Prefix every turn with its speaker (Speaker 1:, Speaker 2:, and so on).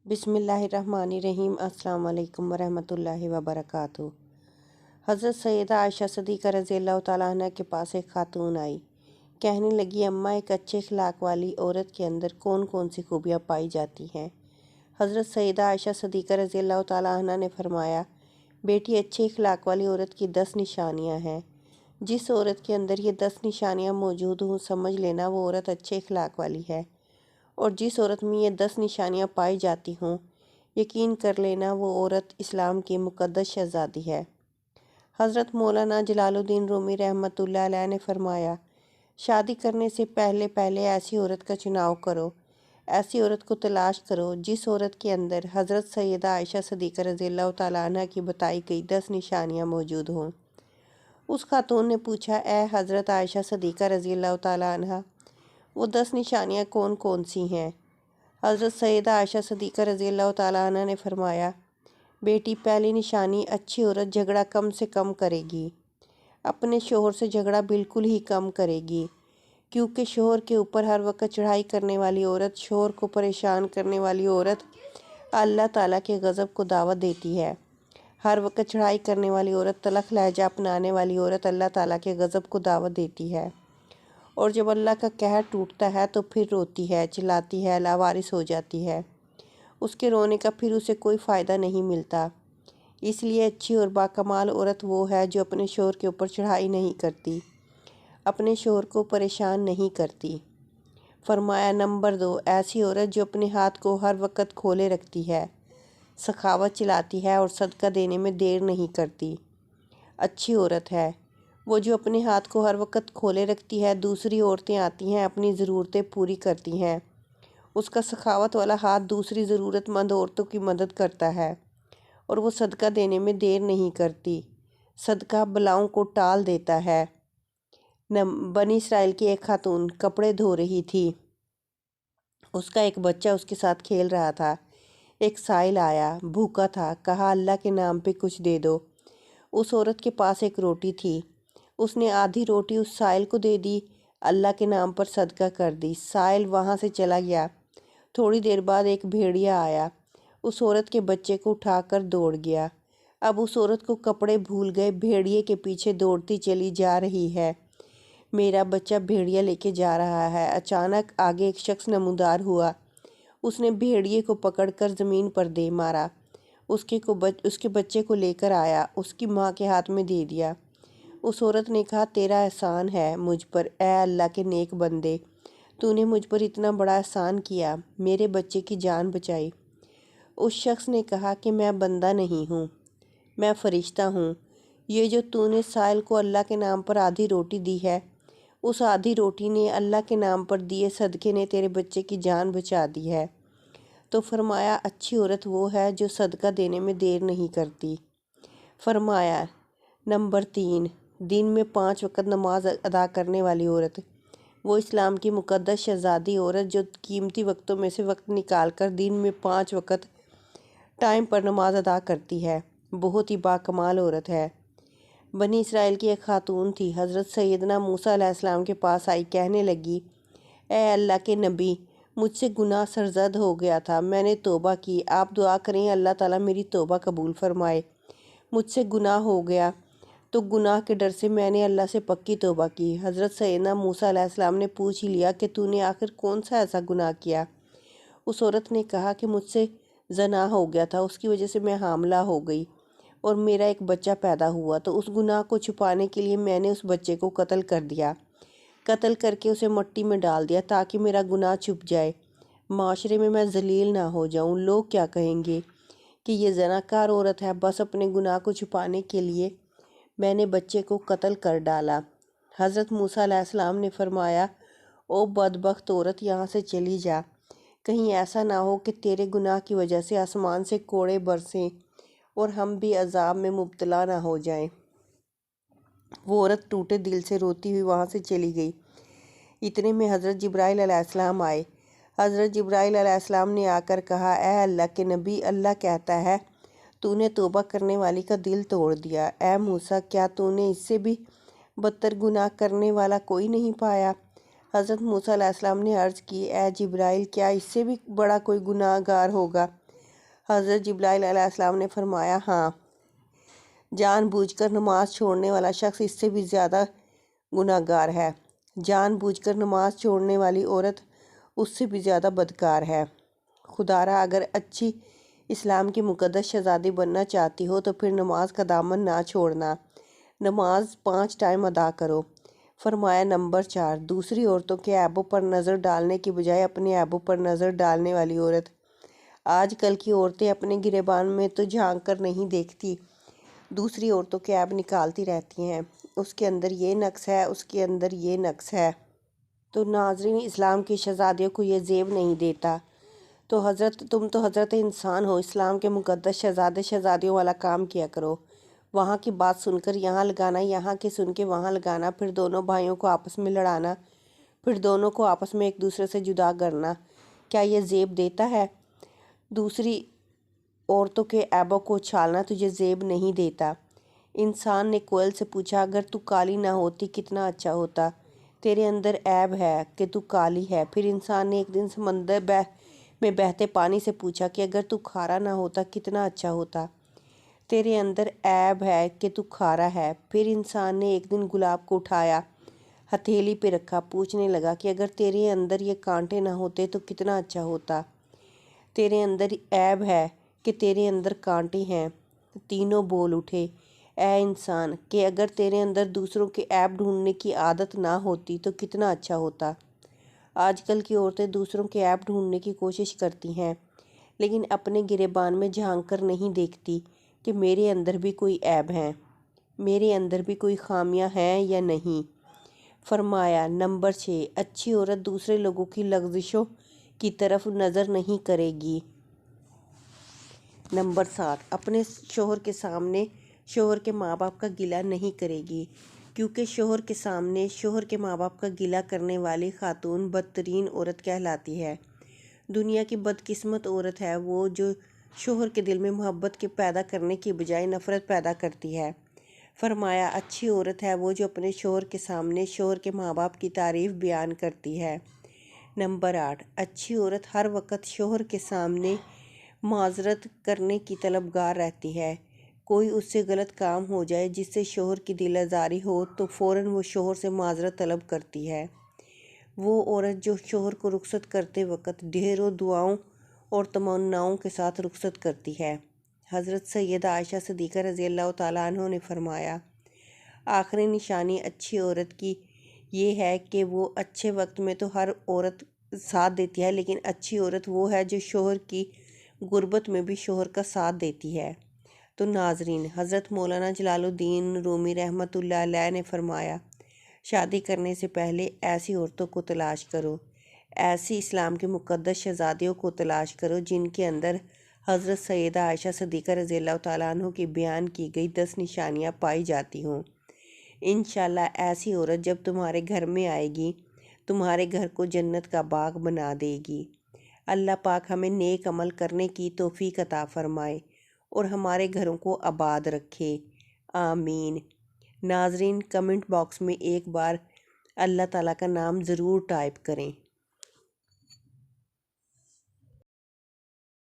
Speaker 1: बिस्मिल्लाहिर्रहमानिर्रहीम। अस्सलाम वालेकुम वरहमतुल्लाहि वबरकातुहू। हज़रत सैयदा आयशा सिद्दीक़ा रज़ियल्लाहु ताला अन्हा के पास एक खातून आई। कहने लगी, अम्मा, एक अच्छे अखलाक वाली औरत के अंदर कौन कौन सी खूबियाँ पाई जाती हैं। हज़रत सैयदा आयशा सिद्दीक़ा रज़ियल्लाहु ताला अन्हा ने फरमाया, बेटी, अच्छे अखलाक वाली औरत की 10 निशानियाँ हैं। जिस औरत के अंदर ये 10 निशानियाँ मौजूद हों, समझ लेना वो औरत अच्छे अखलाक वाली है। और जिस औरत में ये 10 निशानियाँ पाई जाती हों, यकीन कर लेना वो औरत इस्लाम की मुक़द्दस शहज़ादी है। हज़रत मौलाना जलालुद्दीन रूमी रहमतुल्लाह अलैह ने फरमाया, शादी करने से पहले पहले ऐसी औरत का चुनाव करो, ऐसी औरत को तलाश करो जिस औरत के अंदर हज़रत सैयदा आयशा सिद्दीक़ा रज़ियल्लाहु ताला अन्हा की बताई गई 10 निशानियाँ मौजूद हों। उस खातून ने पूछा, ए हज़रत आयशा सिद्दीक़ा रज़ियल्लाहु ताला अन्हा, वो 10 निशानियाँ कौन कौन सी हैं। हज़रत सैयदा आयशा सिद्दीक़ा रज़ियल्लाहु ताला अन्हा ने फरमाया, बेटी, पहली निशानी, अच्छी औरत झगड़ा कम से कम करेगी। अपने शोहर से झगड़ा बिल्कुल ही कम करेगी, क्योंकि शोहर के ऊपर हर वक्त चढ़ाई करने वाली औरत, शोहर को परेशान करने वाली औरत अल्लाह ताला के गज़ब को दावत देती है। हर वक्त चढ़ाई करने वाली औरत, तलख़ लहजा अपनाने वाली औरत अल्लाह ताला के गज़ब को दावत देती है। और जब अल्लाह का कहर टूटता है तो फिर रोती है, चिल्लाती है, लावारिस हो जाती है। उसके रोने का फिर उसे कोई फ़ायदा नहीं मिलता। इसलिए अच्छी और बाकमाल औरत वो है जो अपने शोहर के ऊपर चढ़ाई नहीं करती, अपने शोहर को परेशान नहीं करती। फरमाया, नंबर 2, ऐसी औरत जो अपने हाथ को हर वक्त खोले रखती है, सखावत चलाती है और सदका देने में देर नहीं करती। अच्छी औरत है वो जो अपने हाथ को हर वक्त खोले रखती है। दूसरी औरतें आती हैं, अपनी ज़रूरतें पूरी करती हैं, उसका सखावत वाला हाथ दूसरी ज़रूरतमंद औरतों की मदद करता है और वो सदका देने में देर नहीं करती। सदका बलाओं को टाल देता है। बनी इसराइल की एक खातून कपड़े धो रही थी। उसका एक बच्चा उसके साथ खेल रहा था। एक साइल आया, भूखा था, कहा, अल्लाह के नाम पे कुछ दे दो। उस औरत के पास एक रोटी थी। उसने आधी रोटी उस साइल को दे दी, अल्लाह के नाम पर सदका कर दी। साइल वहाँ से चला गया। थोड़ी देर बाद एक भेड़िया आया, उस औरत के बच्चे को उठाकर दौड़ गया। अब उस औरत को कपड़े भूल गए, भेड़िए के पीछे दौड़ती चली जा रही है। मेरा बच्चा भेड़िया लेके जा रहा है। अचानक आगे एक शख्स नमूदार हुआ। उसने भेड़िए को पकड़कर ज़मीन पर दे मारा। उसके बच्चे को लेकर आया, उसकी माँ के हाथ में दे दिया। उस औरत ने कहा, तेरा एहसान है मुझ पर, ए अल्लाह के नेक बंदे, तूने मुझ पर इतना बड़ा एहसान किया, मेरे बच्चे की जान बचाई। उस शख्स ने कहा कि मैं बंदा नहीं हूँ, मैं फ़रिश्ता हूँ। ये जो तूने साइल को अल्लाह के नाम पर आधी रोटी दी है, उस आधी रोटी ने अल्लाह के नाम पर दिए सदके ने तेरे बच्चे की जान बचा दी है। तो फरमाया, अच्छी औरत वो है जो सदका देने में देर नहीं करती। फरमाया, नंबर 3, दिन में 5 वक्त नमाज अदा करने वाली औरत, वो इस्लाम की मुक़द्दस शहज़ादी औरत जो कीमती वक्तों में से वक्त निकाल कर दिन में 5 वक्त टाइम पर नमाज अदा करती है, बहुत ही बाकमाल औरत है। बनी इसराइल की एक खातून थी, हज़रत सैयदना मूसा अलैहिस्सलाम के पास आई। कहने लगी, ए अल्लाह के नबी, मुझसे गुनाह सरज़द हो गया था, मैंने तौबा की, आप दुआ करें अल्लाह ताला मेरी तौबा कबूल फरमाए। मुझसे गुनाह हो गया तो गुनाह के डर से मैंने अल्लाह से पक्की तौबा की। हज़रत सैयदना मूसा अलैहिस्सलाम ने पूछ ही लिया कि तूने आखिर कौन सा ऐसा गुनाह किया। उस औरत ने कहा कि मुझसे ज़ना हो गया था, उसकी वजह से मैं हामला हो गई और मेरा एक बच्चा पैदा हुआ, तो उस गुनाह को छुपाने के लिए मैंने उस बच्चे को कत्ल कर दिया। कत्ल करके उसे मिट्टी में डाल दिया ताकि मेरा गुनाह छुप जाए, माशरे में मैं जलील ना हो जाऊं। लोग क्या कहेंगे कि ये ज़नाकार औरत है। बस अपने गुनाह को छुपाने के लिए मैंने बच्चे को कत्ल कर डाला। हज़रत मूसा अलैहिस्सलाम ने फरमाया, ओ बदबख्त औरत, यहाँ से चली जा, कहीं ऐसा ना हो कि तेरे गुनाह की वजह से आसमान से कोड़े बरसें और हम भी अजाब में मुब्तला ना हो जाएं। वो औरत टूटे दिल से रोती हुई वहाँ से चली गई। इतने में हज़रत जिब्राइल अलैहिस्सलाम आए। हज़रत जिब्राइल अलैहिस्सलाम ने आकर कहा, ए अल्लाह के नबी, अल्लाह कहता है तूने तौबा करने वाली का दिल तोड़ दिया। ए मूसा, क्या तूने इससे भी बदतर गुनाह करने वाला कोई नहीं पाया। हज़रत मूसा अलैहिस्सलाम ने अर्ज़ की, ए जिब्राइल, क्या इससे भी बड़ा कोई गुनाहगार होगा। حضرت جبرائیل علیہ السلام نے فرمایا، ہاں، جان بوجھ کر نماز چھوڑنے والا شخص اس سے بھی زیادہ گناہ گار ہے۔ جان بوجھ کر نماز چھوڑنے والی عورت اس سے بھی زیادہ بدکار ہے۔ خدارا اگر اچھی اسلام کی مقدس شہزادی بننا چاہتی ہو تو پھر نماز کا دامن نہ چھوڑنا، نماز 5 ٹائم ادا کرو۔ فرمایا نمبر 4، دوسری عورتوں کے عیبوں پر نظر ڈالنے کی بجائے اپنے عیبوں پر نظر ڈالنے والی عورت۔ آج کل کی عورتیں اپنے گریبان میں تو جھانک کر نہیں دیکھتی، دوسری عورتوں کے عیب نکالتی رہتی ہیں، اس کے اندر یہ نقص ہے، اس کے اندر یہ نقص ہے۔ تو ناظرین، اسلام کی شہزادیوں کو یہ زیب نہیں دیتا، تو تم تو حضرت انسان ہو، اسلام کے مقدس شہزادیوں والا کام کیا کرو۔ وہاں کی بات سن کر یہاں لگانا، یہاں کی سن کے وہاں لگانا، پھر دونوں بھائیوں کو آپس میں لڑانا، پھر دونوں کو آپس میں ایک دوسرے سے جدا کرنا، کیا یہ زیب دیتا ہے؟ دوسری عورتوں کے عیبوں کو اچھالنا تجھے زیب نہیں دیتا۔ انسان نے کوئل سے پوچھا، اگر تو کالی نہ ہوتی کتنا اچھا ہوتا، تیرے اندر عیب ہے کہ تو کالی ہے۔ پھر انسان نے ایک دن سمندر میں بہتے پانی سے پوچھا کہ اگر تو کھارا نہ ہوتا کتنا اچھا ہوتا، تیرے اندر عیب ہے کہ تو کھارا ہے۔ پھر انسان نے ایک دن گلاب کو اٹھایا، ہتھیلی پہ رکھا، پوچھنے لگا کہ اگر تیرے اندر یہ کانٹے نہ ہوتے تو کتنا اچھا ہوتا، تیرے اندر عیب ہے کہ تیرے اندر کانٹے ہیں۔ تینوں بول اٹھے، اے انسان، کہ اگر تیرے اندر دوسروں کے عیب ڈھونڈنے کی عادت نہ ہوتی تو کتنا اچھا ہوتا۔ آج کل کی عورتیں دوسروں کے عیب ڈھونڈنے کی کوشش کرتی ہیں، لیکن اپنے گریبان میں جھانک کر نہیں دیکھتی کہ میرے اندر بھی کوئی عیب ہیں، میرے اندر بھی کوئی خامیاں ہیں یا نہیں۔ فرمایا نمبر 6، اچھی عورت دوسرے لوگوں کی لغزشوں کی طرف نظر نہیں کرے گی۔ نمبر 7، اپنے شوہر کے سامنے شوہر کے ماں باپ کا گلہ نہیں کرے گی، کیونکہ شوہر کے سامنے شوہر کے ماں باپ کا گلہ کرنے والی خاتون بدترین عورت کہلاتی ہے۔ دنیا کی بدقسمت عورت ہے وہ جو شوہر کے دل میں محبت کے پیدا کرنے کی بجائے نفرت پیدا کرتی ہے۔ فرمایا اچھی عورت ہے وہ جو اپنے شوہر کے سامنے شوہر کے ماں باپ کی تعریف بیان کرتی ہے۔ نمبر 8، اچھی عورت ہر وقت شوہر کے سامنے معذرت کرنے کی طلبگار رہتی ہے۔ کوئی اس سے غلط کام ہو جائے جس سے شوہر کی دل آزاری ہو تو فوراً وہ شوہر سے معذرت طلب کرتی ہے۔ وہ عورت جو شوہر کو رخصت کرتے وقت ڈھیروں دعاؤں اور تمناؤں کے ساتھ رخصت کرتی ہے۔ حضرت سیدہ عائشہ صدیقہ رضی اللہ تعالیٰ عنہ نے فرمایا، آخری نشانی اچھی عورت کی یہ ہے کہ وہ اچھے وقت میں تو ہر عورت ساتھ دیتی ہے، لیکن اچھی عورت وہ ہے جو شوہر کی غربت میں بھی شوہر کا ساتھ دیتی ہے۔ تو ناظرین، حضرت مولانا جلال الدین رومی رحمۃ اللہ علیہ نے فرمایا، شادی کرنے سے پہلے ایسی عورتوں کو تلاش کرو، ایسی اسلام کی مقدس شہزادیوں کو تلاش کرو جن کے اندر حضرت سیدہ عائشہ صدیقہ رضی اللہ تعالیٰ عنہ کی بیان کی گئی 10 نشانیاں پائی جاتی ہوں۔ انشاءاللہ ایسی عورت جب تمہارے گھر میں آئے گی، تمہارے گھر کو جنت کا باغ بنا دے گی۔ اللہ پاک ہمیں نیک عمل کرنے کی توفیق عطا فرمائے اور ہمارے گھروں کو آباد رکھے، آمین۔ ناظرین، کمنٹ باکس میں ایک بار اللہ تعالیٰ کا نام ضرور ٹائپ کریں۔